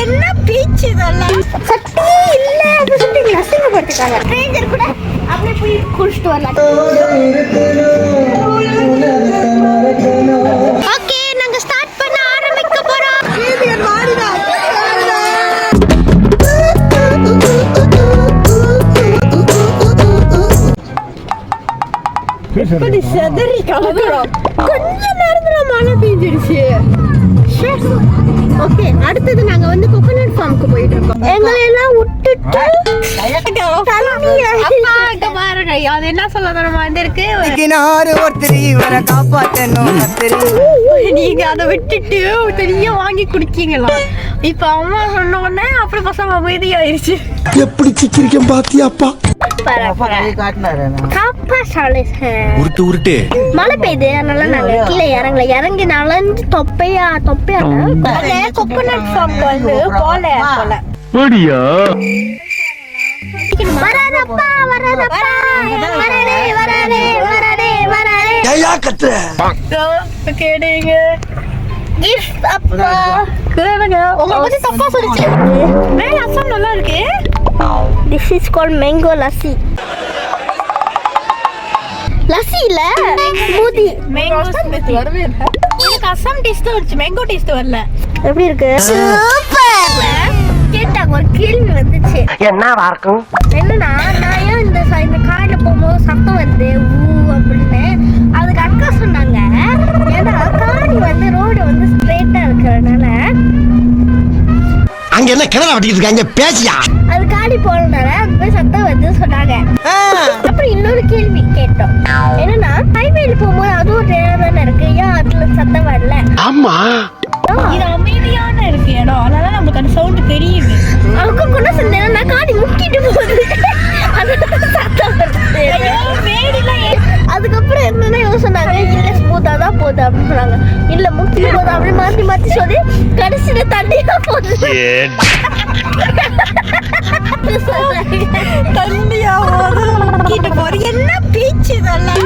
என்ன பீச் இதெல்லாம் சட்டே இல்ல அப்படி சொல்லி அசிங்கப்படுத்திட்டாங்க. ஸ்ட்ரேஞ்சர் கூட அப்படியே போய் குடிச்சிட்டு வரலாம். ஓகே நாங்க ஸ்டார்ட் பண்ண ஆரம்பிக்க போறோம். எப்படி செதறி கலக்குறோம். கொஞ்ச நேரத்துல மழை பெஞ்சிருச்சு. ஓகே அடுத்தது நாங்க வந்து கோகனட் ஃபார்முக்கு போயிட்டு இருக்கோம். எங்களை எல்லாம் விட்டுட்டு அது என்ன சொல்ல நம்ம வந்திருக்கு. நீங்க அதை விட்டுட்டு தெரிய வாங்கி குடிக்கீங்களா? இப்ப அம்மா சொன்ன உடனே அப்படி பசங்க அமைதியாயிருச்சு. எப்படி சிக்கிரிக்கம் பாத்தியாப்பா? மழை பெய்யுது அதனால நாங்க கீழே இறங்கல. இறங்கி நலஞ்சு தொப்பையா கோகனட் ஃபார்ம் வந்து போல நல்லா இருக்கு. This is called mango lassi. lassi இல்ல smoothie. mango smoothie வரவே இல்ல. எனக்கு அசாம் டேஸ்ட் வந்துச்சு, mango டேஸ்ட் வரல. எப்படி இருக்கு? சூப்பர். கேட்டாங்க ஒரு கேள்வி வந்துச்சு. என்னவா இருக்கும்? என்னன்னா நான் ஏன் இந்த கார்ல போகும்போது சத்தம் வருது ஊ அப்படின்னு. அதுக்கு அக்கா சொன்னாங்க ஏன்னா காடி வந்து ரோடு வந்து ஸ்ட்ரெயிட்டா இருக்கிறதுனால. அங்க என்ன கிணறு வட்டிக்கிட்டு இருக்காங்க பேசியா? அது காடி போறதுனால அது சத்தம் வந்து சொன்னாங்க. அப்புறம் இன்னொரு கேள்வி கேட்டோம். என்னன்னா ஹைவேல போகும்போது அது ஒரு நேரம் தானே இருக்கு, ஏன் அதுல சத்தம் வரல? ஆமா இது அமைதியான இருக்கு இடம், அதனால நமக்கு அந்த சவுண்ட் தெரியுது. அவங்க கூட சொன்னா காடி முக்கிட்டு போகுது. அதுக்கப்புறம் என்னன்னா யோசனாங்க இல்ல ஸ்மூத்தா தான் போகுது அப்படின்னு சொன்னாங்க. இல்ல முக்கிட்டு போகுது அப்படின்னு மாத்தி மாத்தி சொல்லி கடைசியில தண்ணியா போகுது. தண்ணியா முக்கிட்டு போறது என்ன பீச் இதெல்லாம்?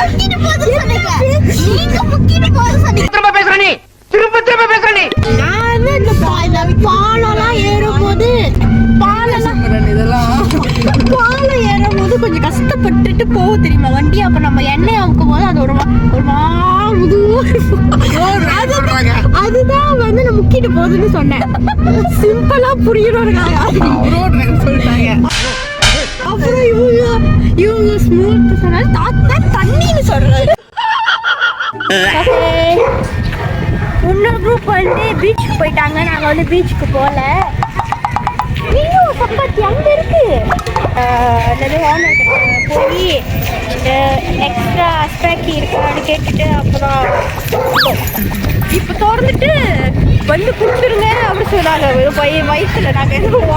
முக்கிட்டு போகுது சொன்னீங்க, நீங்க முக்கிட்டு போகுது சொன்னீங்க. திரும்ப பேசுற நீ, திரும்ப பேசுற நீ. நான் இந்த பாலெல்லாம் ஏறும்போது பாலம் ஏறும்போது கொஞ்சம் கஷ்டப்பட்டுட்டு போகும் தெரியுமா வண்டி. அப்ப நம்ம எண்ணெய் அவுக்கும் போது அது ஒரு அதுதான் வந்து நான் முக்கிட்டு போகுதுன்னு சொன்னேன். சிம்பிளா புரியணும்னாங்க. அப்புறம் இவங்க ஸ்மூத் சொன்னால தாத்தா தண்ணின்னு சொல்றாரு. இன்னொரு குரூப் வந்து பீச்சுக்கு போயிட்டாங்க, நாங்க வந்து பீச்சுக்கு போல. சப்பாத்தி அங்க இருக்கு போய் எக்ஸ்ட்ரா ஸ்பேக்கி இருக்கான்னு கேட்டுட்டு அப்புறம் இப்போ திறந்துட்டு வந்து கொடுத்துருங்க அப்படி சொன்னாங்க. வயசுல நாங்கள் எதுவும்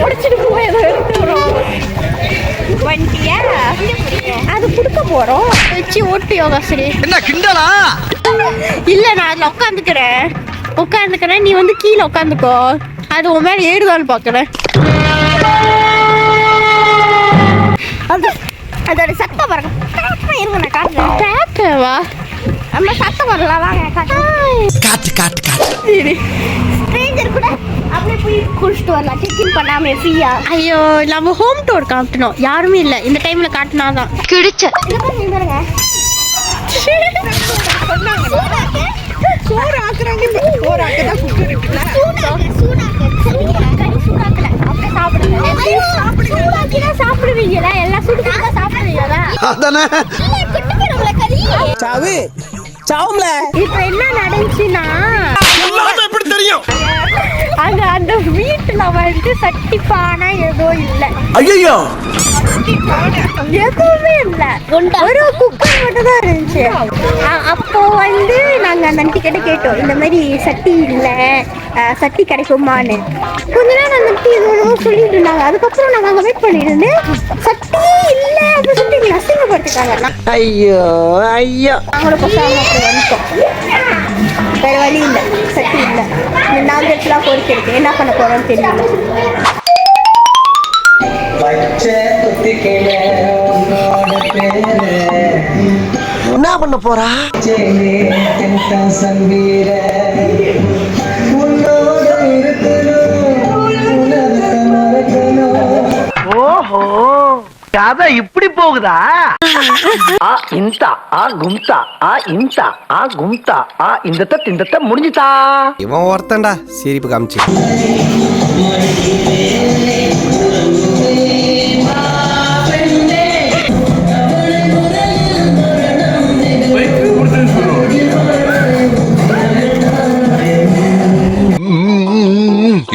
உடச்சிட்டு போய் எதோ எடுத்துக்கிறோம் வண்டிய அது கொடுக்க போறோம். வச்சு ஓட்டு யோகாசரி இல்ல நான் அதுல உட்காந்துக்கிறேன் நீ வந்து கீழே உட்காந்துக்கோ. அது உன் மேல ஏறுதான்னு பாக்குறேன். அதோட சத்தம் பாருங்க. இருங்க நான் காட்டுறேன். வா நம்ம சத்தம் வரலாம் வாங்க காட்டு. ஸ்ட்ரேஞ்சர் கூட அப்படியே போய் குடிச்சிட்டு வரலாம் செக்இன் பண்ணாம ஃப்ரீயா. ஐயோ நம்ம ஹோம் டூர் காட்டணும், யாருமே இல்லை இந்த டைம்ல காட்டினாதான் கிழிச்ச. சோறு ஆக்குறாங்க. சாப்பிடுவீங்களா? எல்லாம் சுடுதா சாப்பிடுவீங்களா? இப்ப என்ன நடந்துச்சுன்னா அந்த வீட்டுல வந்து சட்டி பானை ஏதோ இல்ல. ஐயோ எதுவுமே இல்ல, ஒரு குக்கர் மட்டும் தான் இருந்துச்சு. அப்போ வந்து நாங்க அந்த ஆண்டி கிட்ட கேட்டோம் இந்த மாதிரி சட்டி இல்ல, சட்டி கிடைக்குமான்னு. கொஞ்ச நேரம் அந்த ஆண்டி எதுவும் சொல்லிட்டு இருந்தாங்க. அதுக்கப்புறம் நாங்க அங்க வெயிட் பண்ணிட்டு இருந்து சட்டி இல்ல அப்படின்னு சொல்லி அசிங்கப்படுத்திட்டாங்க. ஐயோ அவங்கள வந்துட்டோம். வேற வழி இல்லை, சட்டி இல்லை. இந்த 4 இடத்துல கோரிக்கை இருக்கு, என்ன பண்ண போறோம்னு தெரியல. என்ன பண்ண போறா? கதை இப்படி போகுதா? ஆ இந்தா ஆ கும்தா ஆ இந்தா ஆ கும்தா ஆ இந்த முடிஞ்சுதா. இவன் ஒருத்தன்டா சிரிப்பு காமிச்சு.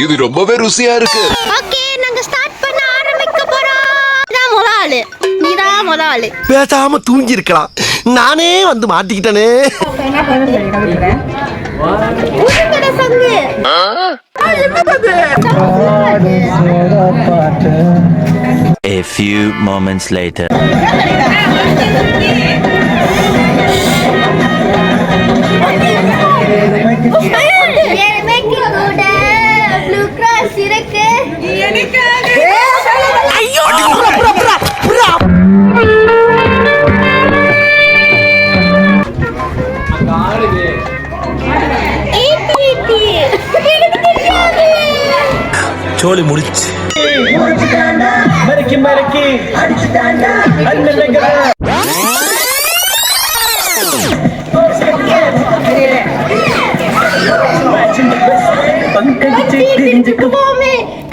இது ரொம்பவே ருசியா இருக்கு. ஓகே, நாங்க ஸ்டார்ட் பண்ண ஆரம்பிக்க போறோம். நீதான் முத ஆளு. பேசாம தூங்கி இருக்கலாம், நானே வந்து மாட்டிக்கிட்டனே. உருங்கட சங்கு. A few moments later. சோலி முடிச்சு. மறக்கி மறக்கி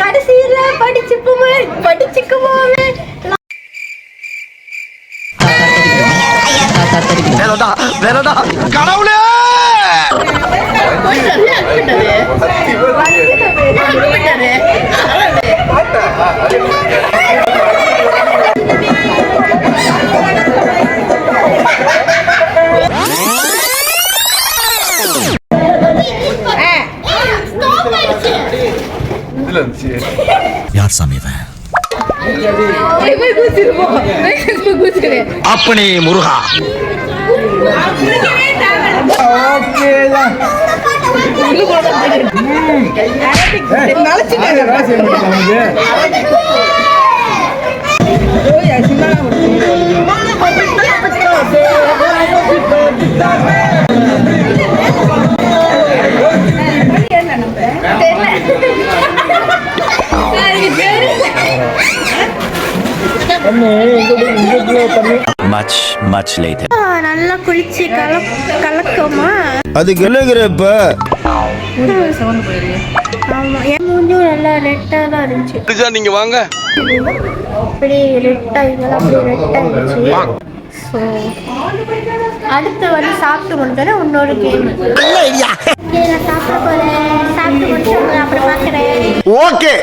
கடைசியில படிச்சுக்குவோமே. வேறடா கடவுளே. யார் சாமி இவன்? அப்பனே முருகா. Much later. நல்லா குளிச்சு கலக்கமா. அது கெலுகிறப்ப. ஆமா, என் மூஞ்சும் நல்லா ரெட்டா தான் இருந்துச்சு. நீங்க வாங்க. அப்படி ரெட்டா இதெல்லாம் அப்படி ரெட்டா இருந்துச்சு. ஸோ அடுத்து வந்து சாப்பிட்டு முடிஞ்சோன்னா இன்னொரு கேம். நான் சாப்பிட போறேன். சாப்பிட்டு முடிச்சு அப்புறம் பார்க்குறேன். Okay.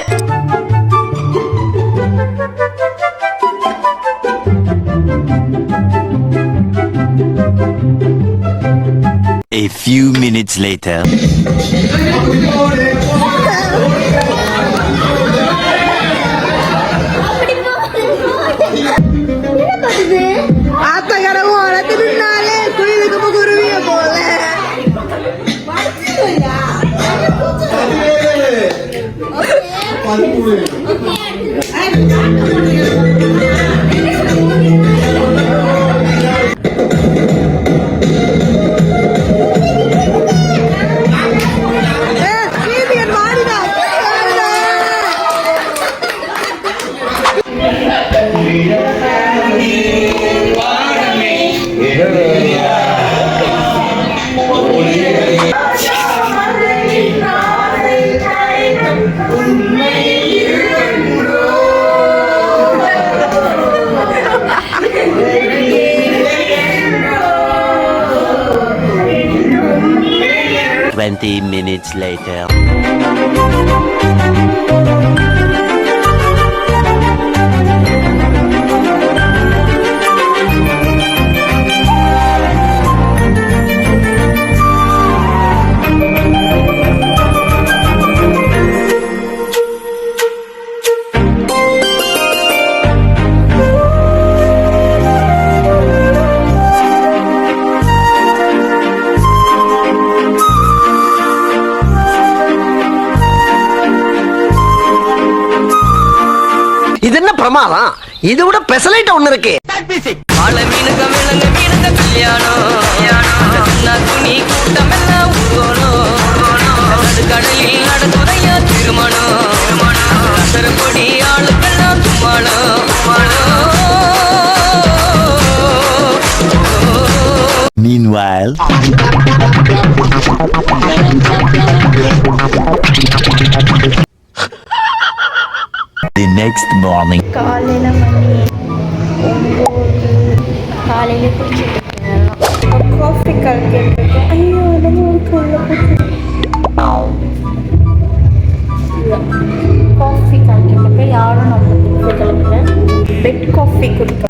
A few minutes later. Minutes later. இது என்ன பிரமாதம்? இது விட பெசலைட் ஒண்ணு இருக்கு. கடலில் நடந்துரையா திருமணம் கொடி ஆளுக்கெல்லாம் தும்மாளம் Meanwhile, the next morning. காலையில் மணி 9 காலையில் குடிச்சிட்டு இருக்கேன். காஃபி கலக்கிட்டுருக்கேன். ஐயோ நம்ம ஒரு கல்ல காஃபி கலக்கிட்டுருக்கேன். யாரும் நம்ம காஃபி கலக்கிறேன். பெட் காஃபி குடிக்க